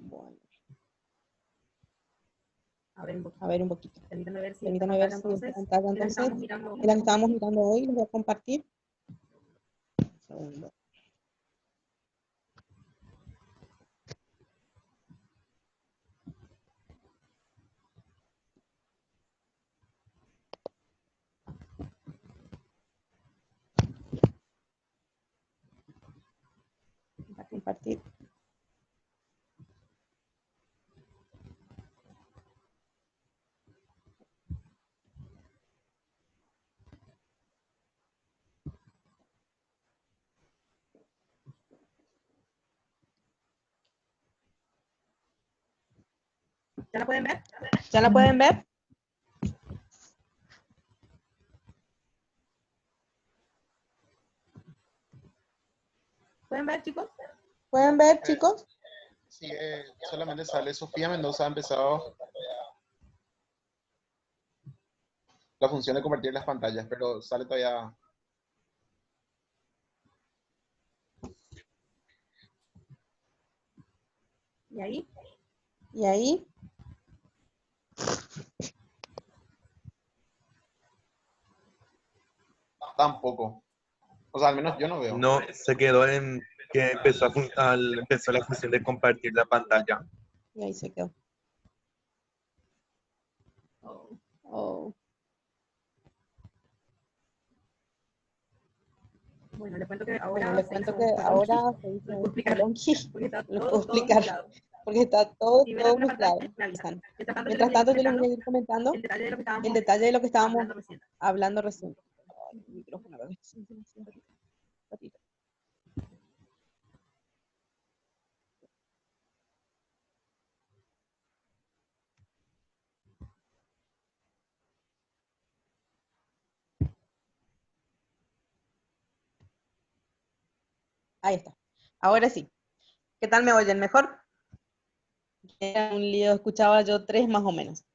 Bueno, A ver a ver un poquito. Permítame ver si Permítame ver si esta pantalla entonces es la que estábamos mirando hoy. Les voy a compartir. Un segundo. Compartir. ¿Ya la pueden ver? ¿Ya la pueden ver? ¿Pueden ver, chicos? ¿Pueden ver, chicos? Sí, solamente sale Sofía Mendoza ha empezado la función de convertir las pantallas, pero sale todavía. ¿Y ahí? ¿Y ahí? Tampoco. O sea, al menos yo no veo. No, se quedó en que empezó la función de compartir la pantalla. Y ahí se quedó. Oh. Oh. Bueno, les cuento que Bueno, ahora les cuento que ahora se hizo puedo un explicar. longi. Porque está Lo todo, puedo todo explicar. mezclado. Porque está todo, Si ven todo alguna mezclado. pantalla, me avisan. Mientras tanto, yo les voy a ir comentando el detalle de lo que estábamos hablando recién. Ay, el micrófono, a ver, un ratito. Ahí está. Ahora sí. ¿Qué tal me oyen? ¿Mejor? Era un lío, escuchaba yo 3 más o menos.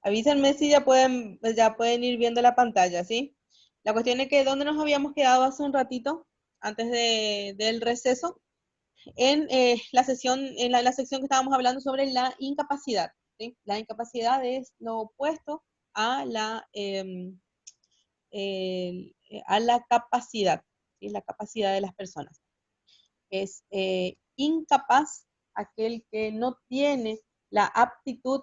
Avísenme si ya pueden ir viendo la pantalla, ¿sí? La cuestión es que ¿dónde nos habíamos quedado hace un ratito, antes del receso? En la sección que estábamos hablando sobre la incapacidad, ¿sí? La incapacidad es lo opuesto a la capacidad, ¿sí? La capacidad de las personas. Es incapaz aquel que no tiene la aptitud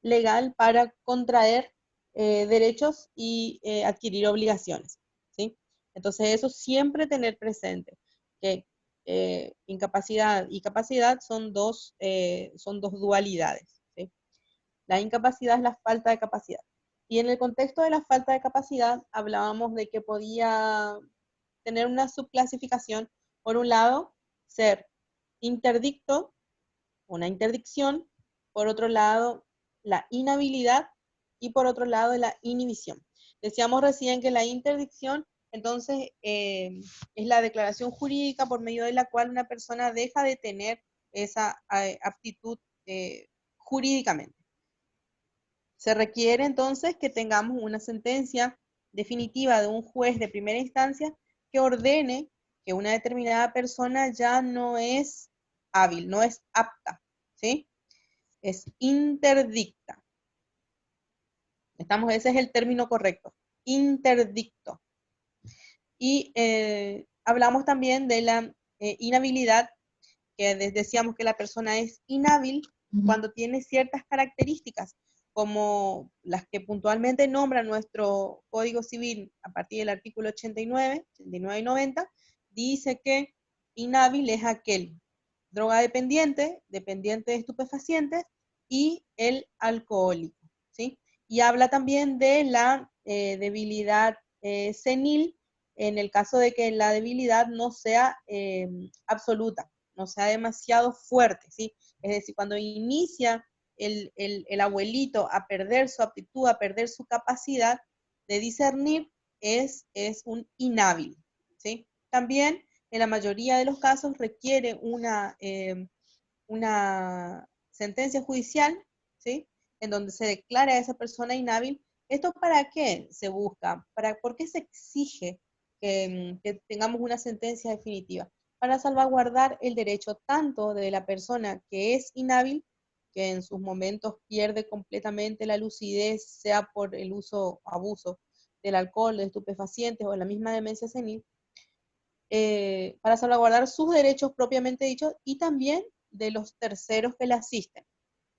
legal para contraer derechos y adquirir obligaciones, ¿sí? Entonces eso siempre tener presente, que incapacidad y capacidad son dos dualidades, ¿sí? La incapacidad es la falta de capacidad. Y en el contexto de la falta de capacidad hablábamos de que podía tener una subclasificación, por un lado, ser interdicto, una interdicción, por otro lado, la inhabilidad y por otro lado, la inhibición. Decíamos recién que la interdicción, entonces, es la declaración jurídica por medio de la cual una persona deja de tener esa aptitud jurídicamente. Se requiere entonces que tengamos una sentencia definitiva de un juez de primera instancia que ordene que una determinada persona ya no es hábil, no es apta, ¿sí? Es interdicta. Ese es el término correcto, interdicto. Y hablamos también de la inhabilidad, que decíamos que la persona es inhábil cuando tiene ciertas características, como las que puntualmente nombra nuestro Código Civil a partir del artículo 89 y 90, dice que inhábil es aquel drogadependiente, dependiente de estupefacientes y el alcohólico, ¿sí? Y habla también de la debilidad senil en el caso de que la debilidad no sea absoluta, no sea demasiado fuerte, ¿sí? Es decir, cuando inicia el abuelito a perder su aptitud, a perder su capacidad de discernir, es un inhábil, ¿sí? También, en la mayoría de los casos, requiere una sentencia judicial, ¿sí? En donde se declara a esa persona inhábil. ¿Esto para qué se busca? ¿Por qué se exige que tengamos una sentencia definitiva? para salvaguardar el derecho tanto de la persona que es inhábil, que en sus momentos pierde completamente la lucidez, sea por el uso o abuso del alcohol, de estupefacientes o la misma demencia senil, para salvaguardar sus derechos propiamente dichos y también de los terceros que le asisten.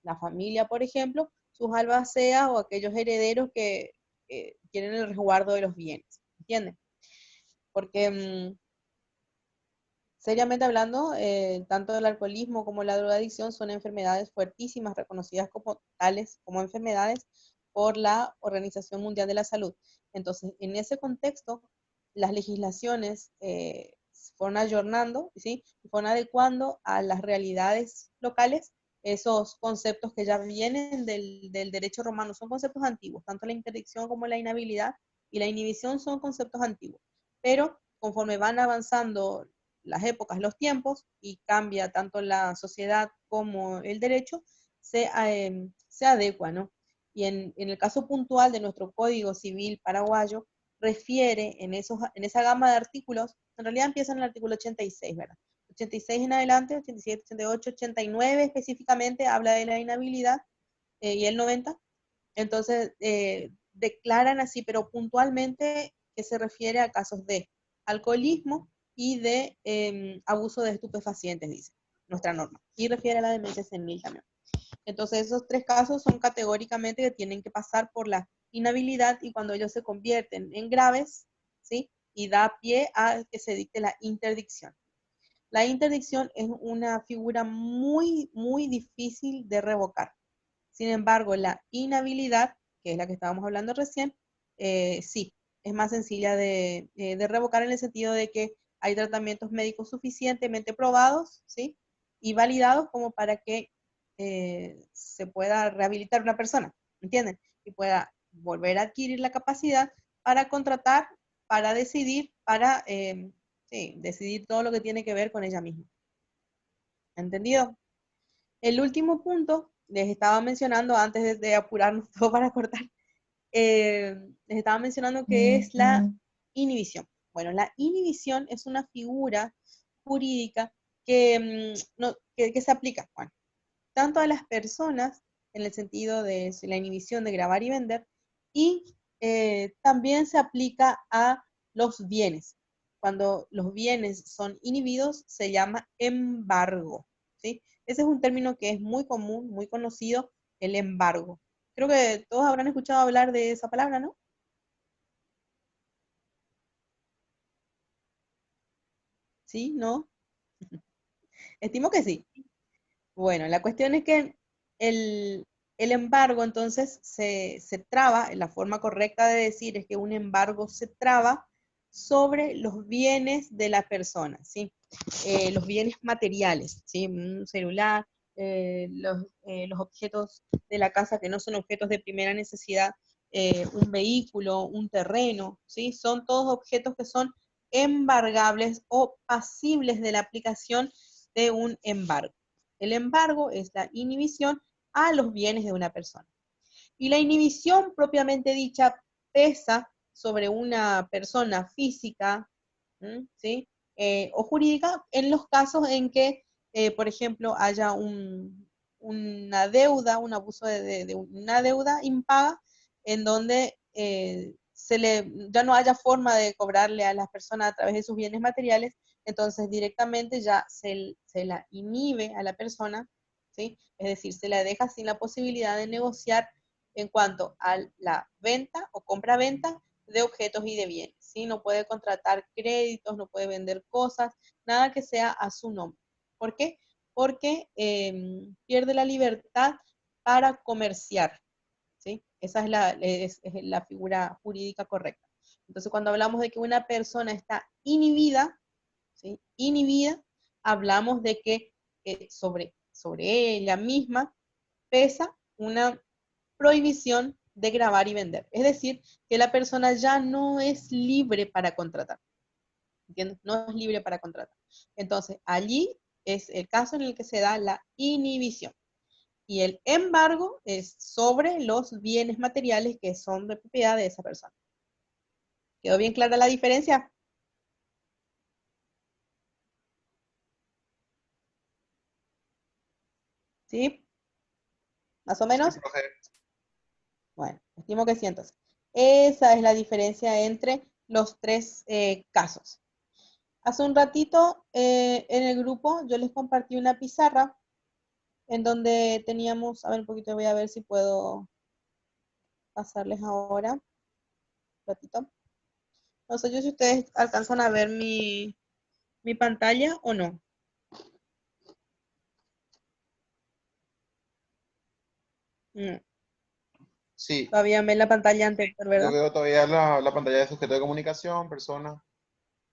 La familia, por ejemplo, sus albaceas o aquellos herederos que quieren el resguardo de los bienes. ¿Entienden? Porque seriamente hablando, tanto el alcoholismo como la drogadicción son enfermedades fuertísimas, reconocidas como tales, como enfermedades por la Organización Mundial de la Salud. Entonces, en ese contexto, las legislaciones se fueron ayornando, ¿sí? Y fueron adecuando a las realidades locales esos conceptos que ya vienen del derecho romano. Son conceptos antiguos, tanto la interdicción como la inhabilidad y la inhibición son conceptos antiguos. Pero conforme van avanzando las épocas, los tiempos, y cambia tanto la sociedad como el derecho, se adecua, ¿no? Y en el caso puntual de nuestro Código Civil paraguayo, refiere en esa gama de artículos, en realidad empieza en el artículo 86, ¿verdad? 86 en adelante, 87, 88, 89 específicamente, habla de la inhabilidad, y el 90. Entonces, declaran así, pero puntualmente que se refiere a casos de alcoholismo y de abuso de estupefacientes, dice nuestra norma. Y refiere a la demencia senil también. Entonces, esos tres casos son categóricamente que tienen que pasar por la inhabilidad y cuando ellos se convierten en graves, ¿sí? Y da pie a que se dicte la interdicción. La interdicción es una figura muy, muy difícil de revocar. Sin embargo, la inhabilidad, que es la que estábamos hablando recién, sí, es más sencilla de revocar en el sentido de que hay tratamientos médicos suficientemente probados, ¿sí? Y validados como para que se pueda rehabilitar una persona, ¿entienden? Y pueda volver a adquirir la capacidad para contratar, para decidir, para sí, decidir todo lo que tiene que ver con ella misma. ¿Entendido? El último punto, les estaba mencionando antes de apurarnos todo para cortar, les estaba mencionando que es la inhibición. Bueno, la inhibición es una figura jurídica que se aplica, bueno, tanto a las personas, en el sentido de la inhibición de grabar y vender, y también se aplica a los bienes. Cuando los bienes son inhibidos, se llama embargo, ¿sí? Ese es un término que es muy común, muy conocido, el embargo. Creo que todos habrán escuchado hablar de esa palabra, ¿no? ¿Sí? ¿No? Estimo que sí. Bueno, la cuestión es que el embargo entonces se traba, la forma correcta de decir es que un embargo se traba sobre los bienes de la persona, ¿sí? Los bienes materiales, ¿sí? Un celular, los objetos de la casa que no son objetos de primera necesidad, un vehículo, un terreno, ¿sí? Son todos objetos que son embargables o pasibles de la aplicación de un embargo. El embargo es la inhibición a los bienes de una persona. Y la inhibición propiamente dicha pesa sobre una persona física, ¿sí? O jurídica en los casos en que, por ejemplo, haya una deuda, un abuso de una deuda impaga, en donde ya no haya forma de cobrarle a las personas a través de sus bienes materiales, entonces directamente ya se la inhibe a la persona, ¿sí? Es decir, se la deja sin la posibilidad de negociar en cuanto a la venta o compra-venta de objetos y de bienes, ¿sí? No puede contratar créditos, no puede vender cosas, nada que sea a su nombre. ¿Por qué? Porque pierde la libertad para comerciar, ¿sí? Esa es la figura jurídica correcta. Entonces, cuando hablamos de que una persona está inhibida, ¿sí? Inhibida, hablamos de que sobre ella misma pesa una prohibición de grabar y vender. Es decir, que la persona ya no es libre para contratar. ¿Entiendes? No es libre para contratar. Entonces, allí es el caso en el que se da la inhibición. Y el embargo es sobre los bienes materiales que son de propiedad de esa persona. ¿Quedó bien clara la diferencia? ¿Sí? ¿Más o Sí, menos? profe. Bueno, estimo que sí entonces. Esa es la diferencia entre los tres casos. Hace un ratito en el grupo yo les compartí una pizarra en donde teníamos, a ver un poquito, voy a ver si puedo pasarles ahora, un ratito. No sé yo si ustedes alcanzan a ver mi pantalla o no. No, Sí, todavía ven la pantalla anterior, yo ¿verdad? veo todavía la pantalla de sujeto de comunicación, persona,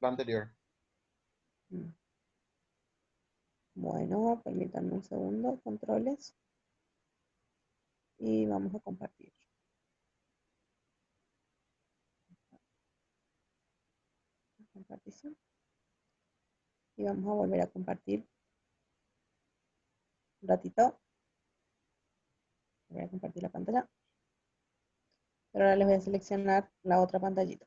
la anterior. Mm. Bueno, permítanme un segundo, controles, y vamos a compartir. Compartición. Y vamos a volver a compartir un ratito. Voy a compartir la pantalla. Pero ahora les voy a seleccionar la otra pantallita.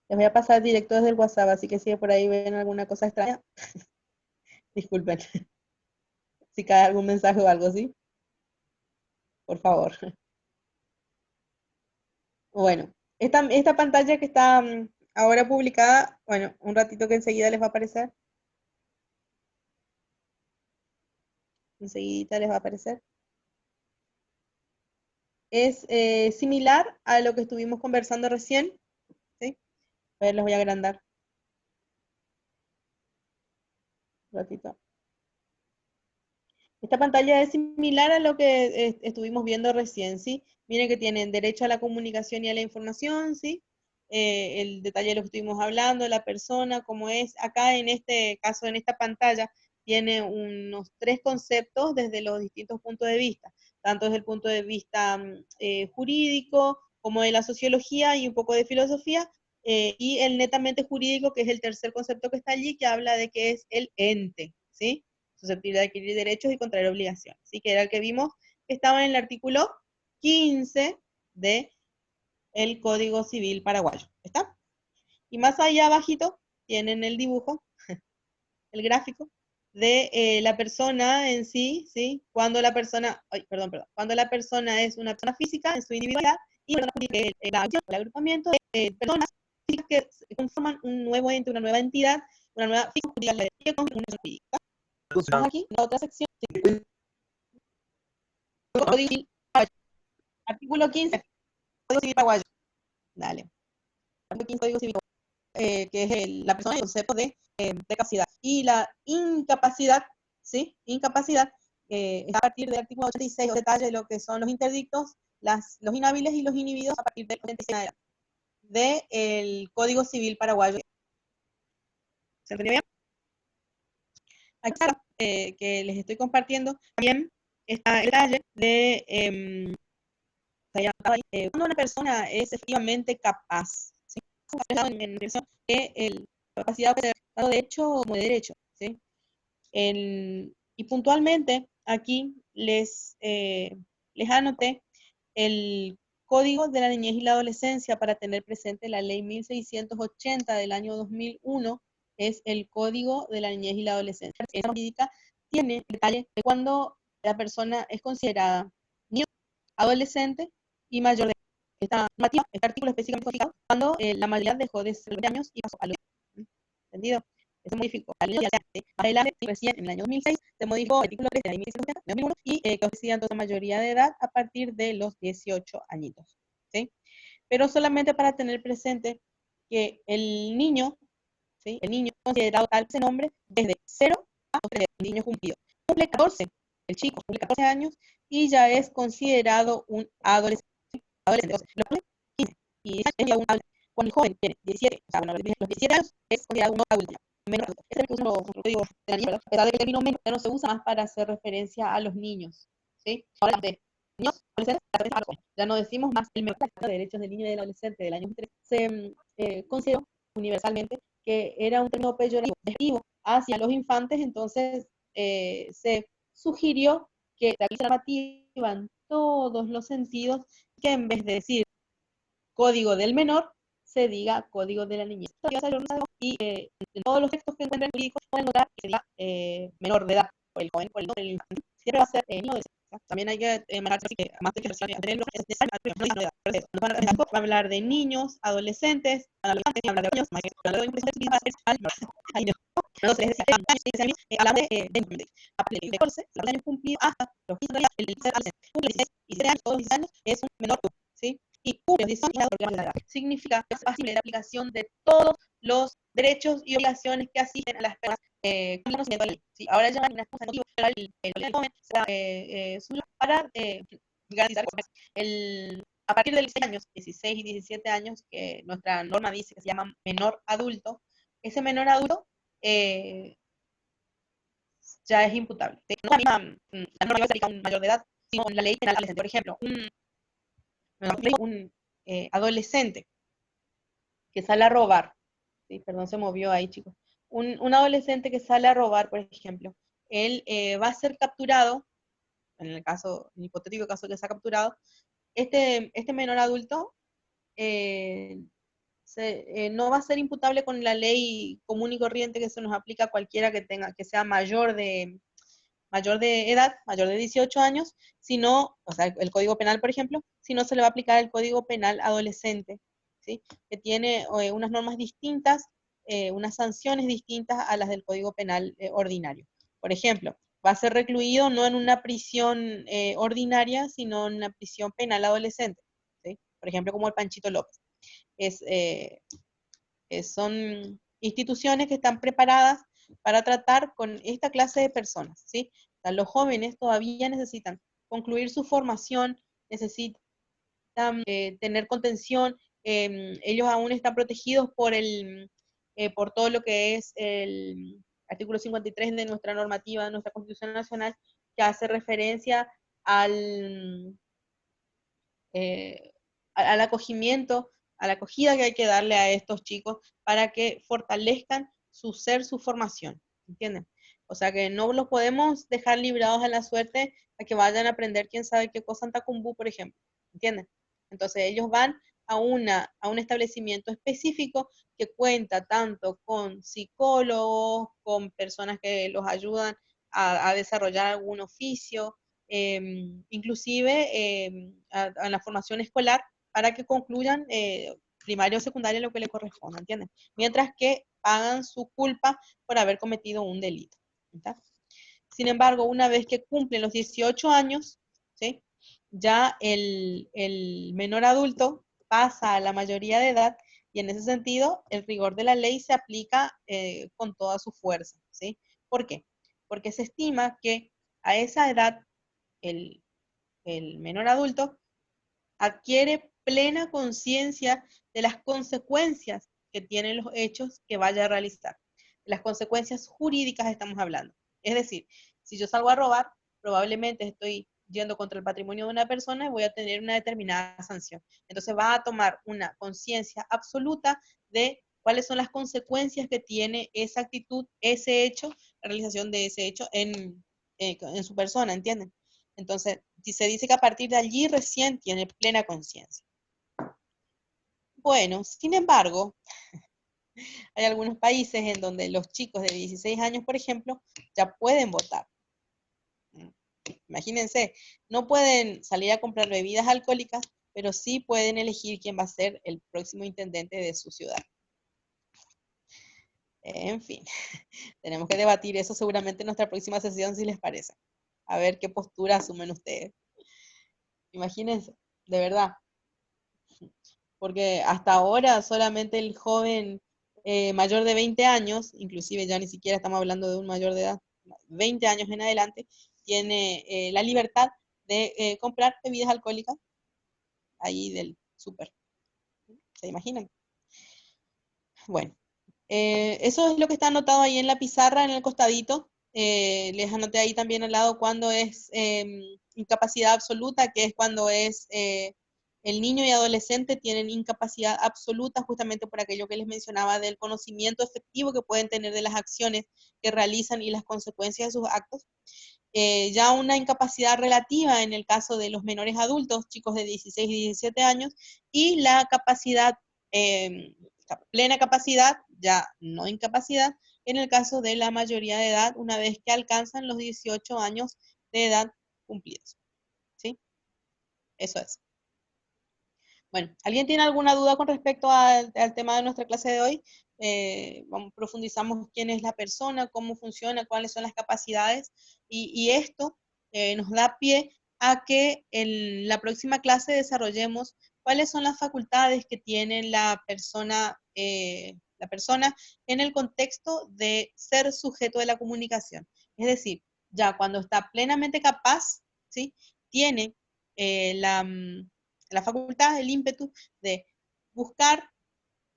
Les voy a pasar directo desde el WhatsApp, así que si por ahí ven alguna cosa extraña, disculpen. Si cae algún mensaje o algo así, por favor. Bueno, esta pantalla que está ahora publicada, bueno, un ratito que enseguida les va a aparecer. Enseguida les va a aparecer. Es similar a lo que estuvimos conversando recién. ¿Sí? A ver, les voy a agrandar. Un ratito. Esta pantalla es similar a lo que estuvimos viendo recién, ¿sí? Miren que tienen derecho a la comunicación y a la información, ¿sí? El detalle de lo que estuvimos hablando, la persona, cómo es. Acá en este caso, en esta pantalla, tiene unos 3 conceptos desde los distintos puntos de vista, tanto desde el punto de vista jurídico, como de la sociología y un poco de filosofía, y el netamente jurídico, que es el tercer concepto que está allí, que habla de que es el ente, ¿sí? Susceptible de adquirir derechos y contraer obligaciones. Así que era el que vimos que estaba en el artículo 15 del Código Civil paraguayo. ¿Está? Y más allá abajito tienen el dibujo, el gráfico, de la persona en sí, ¿sí? Cuando la persona, cuando la persona es una persona física en su individualidad y el agrupamiento de personas físicas que conforman un nuevo ente, una nueva entidad, una nueva figura jurídica. Vamos aquí, la otra sección, Código Civil paraguayo. Artículo 15, Código Civil paraguayo. Dale. Artículo 15, Código Civil, que es la persona y el concepto de capacidad. Y la incapacidad, ¿sí? Incapacidad, es a partir del artículo 86, detalle de lo que son los interdictos, los inhábiles y los inhibidos a partir del 86 del Código Civil paraguayo. ¿Se entendió bien? Aquí está, que les estoy compartiendo, también está el detalle de cuando una persona es efectivamente capaz, ¿sí? Que la capacidad puede ser tanto de hecho como de derecho, ¿sí? Y puntualmente aquí les anoté el Código de la Niñez y la Adolescencia para tener presente la Ley 1680 del año 2001, es el Código de la Niñez y la Adolescencia. Esa jurídica tiene detalles de cuando la persona es considerada niño, adolescente y mayor de edad. Esta normativa, este artículo específicamente codificado cuando la mayoría dejó de ser 20 años y pasó a los 10. ¿Entendido? Se modificó al año más adelante, recién en el año 2006, se modificó el artículo 3 de la ley 2001 y que ofrecía entonces mayoría de edad a partir de los 18 añitos. ¿Sí? Pero solamente para tener presente que el niño, ¿sí? El niño considerado tal ese nombre desde 0 a 3, el niño cumplido. Cumple 14, el chico cumple 14 años y ya es considerado un adolescente. Entonces, los 15 y es ya un adulto. Cuando el joven tiene 17, o sea, bueno, los 17 años es considerado un adulto. Menor adulto. Este es el que usan los códigos de la niña, ¿verdad? A pesar de que el término menor ya no se usa más para hacer referencia a los niños. ¿Sí? Ahora de niños, adolescentes, ya no decimos más el menor de derechos del niño y del adolescente del año 3. Se consideró universalmente que era un término peyorativo hacia los infantes, entonces se sugirió que la normativa en todos los sentidos, que en vez de decir código del menor, se diga código de la niñez. Y en todos los textos que encuentren jurídicos pueden notar que se diga menor de edad, por el joven, por el nombre del infante. Siempre va a ser niño de edad. También hay que marcar que más de que es necesario va a hablar de niños, adolescentes, hablar de niños, de 14, los años cumplidos hasta los 15 años, el 16 y 3 años, todos los años, es un menor, ¿sí? Y cumple 18 años, significa que es posible la aplicación de todos los derechos y obligaciones que asisten a las personas con conocimiento de la ley. ¿Sí? Ahora ya hay una excusa motivo el joven para garantizar a partir de los 16 y 17 años, que nuestra norma dice que se llama menor adulto, ese menor adulto ya es imputable. No la norma se aplica a un mayor de edad, sino la ley penal adolescente. Por ejemplo, un adolescente que sale a robar, ¿sí? Perdón, se movió ahí, chicos. Un adolescente que sale a robar, por ejemplo, él va a ser capturado, en el hipotético caso que sea capturado, este menor adulto no va a ser imputable con la ley común y corriente que se nos aplica a cualquiera que sea mayor de edad, mayor de 18 años, sino, o sea, el Código Penal, por ejemplo, si no se le va a aplicar el Código Penal adolescente, ¿sí? Que tiene unas normas distintas, unas sanciones distintas a las del Código Penal ordinario. Por ejemplo, va a ser recluido no en una prisión ordinaria, sino en una prisión penal adolescente, ¿sí? Por ejemplo, como el Panchito López. Son instituciones que están preparadas para tratar con esta clase de personas, ¿sí? O sea, los jóvenes todavía necesitan concluir su formación, necesitan tener contención, ellos aún están protegidos por todo lo que es el artículo 53 de nuestra normativa, de nuestra Constitución Nacional, que hace referencia al acogimiento, a la acogida que hay que darle a estos chicos para que fortalezcan su ser, su formación, ¿entienden? O sea que no los podemos dejar librados a la suerte a que vayan a aprender quién sabe qué cosa en Tacumbú, por ejemplo, ¿entienden? Entonces ellos van a un establecimiento específico que cuenta tanto con psicólogos, con personas que los ayudan a desarrollar algún oficio, inclusive a la formación escolar para que concluyan primaria o secundaria lo que le corresponda, ¿entienden? Mientras que pagan su culpa por haber cometido un delito. ¿Está? Sin embargo, una vez que cumplen los 18 años, ¿sí? Ya el menor adulto pasa a la mayoría de edad y en ese sentido el rigor de la ley se aplica con toda su fuerza, ¿sí? ¿Por qué? Porque se estima que a esa edad el menor adulto adquiere plena conciencia de las consecuencias que tienen los hechos que vaya a realizar. De las consecuencias jurídicas estamos hablando. Es decir, si yo salgo a robar, probablemente estoy yendo contra el patrimonio de una persona y voy a tener una determinada sanción. Entonces va a tomar una conciencia absoluta de cuáles son las consecuencias que tiene esa actitud, ese hecho, la realización de ese hecho en su persona, ¿entienden? Entonces, se dice que a partir de allí recién tiene plena conciencia. Bueno, sin embargo, hay algunos países en donde los chicos de 16 años, por ejemplo, ya pueden votar. Imagínense, no pueden salir a comprar bebidas alcohólicas, pero sí pueden elegir quién va a ser el próximo intendente de su ciudad. En fin, tenemos que debatir eso seguramente en nuestra próxima sesión, si les parece. A ver qué postura asumen ustedes. Imagínense, de verdad. Porque hasta ahora solamente el joven mayor de 20 años, inclusive ya ni siquiera estamos hablando de un mayor de edad, 20 años en adelante, tiene la libertad de comprar bebidas alcohólicas ahí del súper. ¿Se imaginan? Bueno, eso es lo que está anotado ahí en la pizarra, en el costadito. Les anoté ahí también al lado cuando es incapacidad absoluta, que es cuando es el niño y adolescente tienen incapacidad absoluta justamente por aquello que les mencionaba del conocimiento efectivo que pueden tener de las acciones que realizan y las consecuencias de sus actos. Ya una incapacidad relativa en el caso de los menores adultos, chicos de 16 y 17 años, y la capacidad plena capacidad, ya no incapacidad, en el caso de la mayoría de edad, una vez que alcanzan los 18 años de edad cumplidos. ¿Sí? Eso es. Bueno, ¿alguien tiene alguna duda con respecto al tema de nuestra clase de hoy? Profundizamos quién es la persona, cómo funciona, cuáles son las capacidades, y esto nos da pie a que en la próxima clase desarrollemos cuáles son las facultades que tiene la persona en el contexto de ser sujeto de la comunicación. Es decir, ya cuando está plenamente capaz, ¿sí? Tiene la facultad, el ímpetu de buscar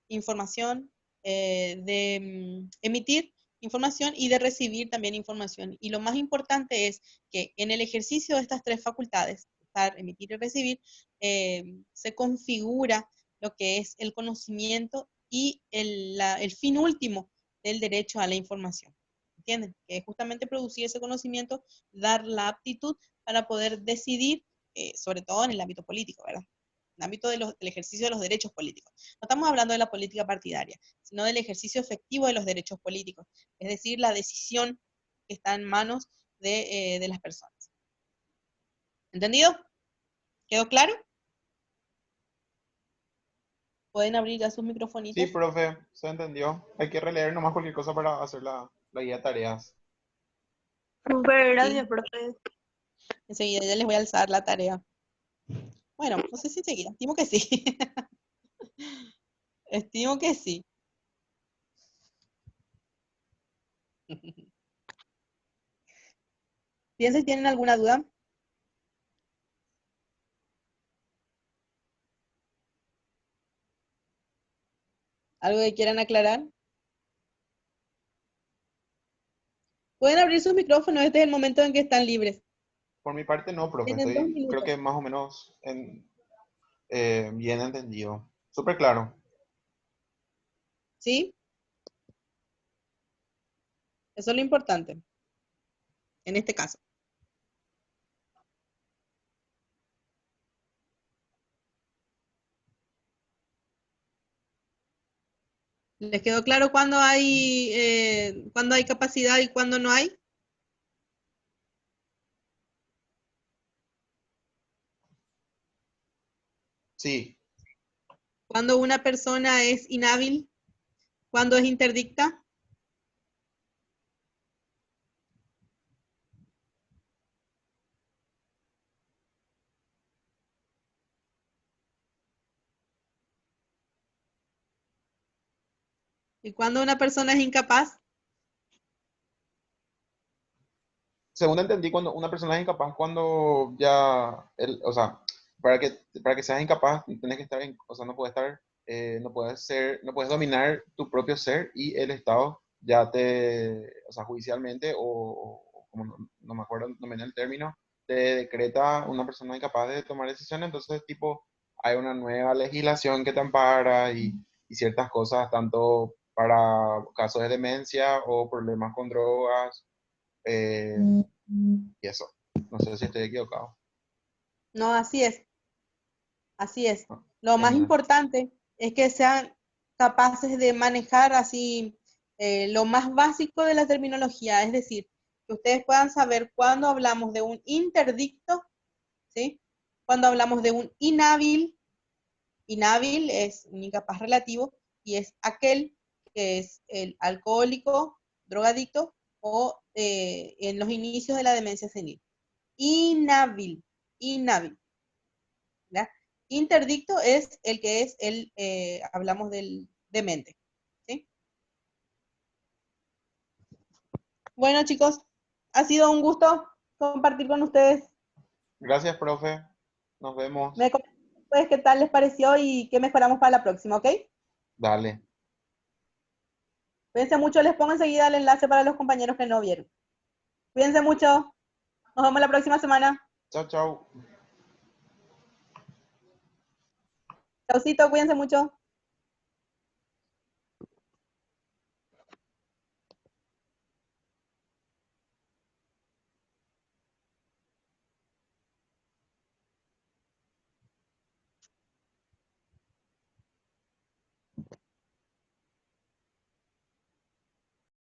información, de emitir información y de recibir también información. Y lo más importante es que en el ejercicio de estas tres facultades, buscar, emitir y recibir, se configura lo que es el conocimiento y el fin último del derecho a la información. ¿Entienden? Que es justamente producir ese conocimiento, dar la aptitud para poder decidir, sobre todo en el ámbito político, ¿verdad? En el ámbito del ejercicio de los derechos políticos. No estamos hablando de la política partidaria, sino del ejercicio efectivo de los derechos políticos, es decir, la decisión que está en manos de las personas. ¿Entendido? ¿Quedó claro? Pueden abrir ya sus microfonitos. Sí, profe, se entendió. Hay que releer nomás cualquier cosa para hacer la guía de tareas. Súper, gracias, profe. Enseguida ya les voy a alzar la tarea. Bueno, no sé si enseguida, estimo que sí. Estimo que sí. Piensen si tienen alguna duda. ¿Algo que quieran aclarar? Pueden abrir sus micrófonos, este es el momento en que están libres. Por mi parte no, profe. Tienen 2 Creo minutos. que más o menos bien entendido. Súper claro. ¿Sí? Eso es lo importante, en este caso. ¿Les quedó claro cuándo hay capacidad y cuándo no hay? Sí. ¿Cuándo una persona es inhábil? ¿Cuándo es interdicta? ¿Y cuándo una persona es incapaz? Según entendí, cuando una persona es incapaz, cuando ya, o sea, para que seas incapaz, tienes que estar, o sea, no puedes estar, no puedes ser, no puedes dominar tu propio ser y el Estado ya o sea, judicialmente como no me acuerdo, no me viene el término, te decreta una persona incapaz de tomar decisiones, entonces, tipo, hay una nueva legislación que te ampara y ciertas cosas, tanto para casos de demencia o problemas con drogas y eso. No sé si estoy equivocado. No, así es. Así es. Ah, Lo más genial. importante es que sean capaces de manejar así lo más básico de la terminología, es decir, que ustedes puedan saber cuándo hablamos de un interdicto, ¿sí? Cuando hablamos de un inhábil es un incapaz relativo y es aquel que es el alcohólico, drogadicto o en los inicios de la demencia senil. Inhábil. ¿Ya? Interdicto es el que es hablamos del demente. ¿Sí? Bueno, chicos, ha sido un gusto compartir con ustedes. Gracias, profe. Nos vemos. Me comentan después qué tal les pareció y qué mejoramos para la próxima, ¿ok? Dale. Cuídense mucho, les pongo enseguida el enlace para los compañeros que no vieron. Cuídense mucho. Nos vemos la próxima semana. Chao, chao. Chaucito, cuídense mucho.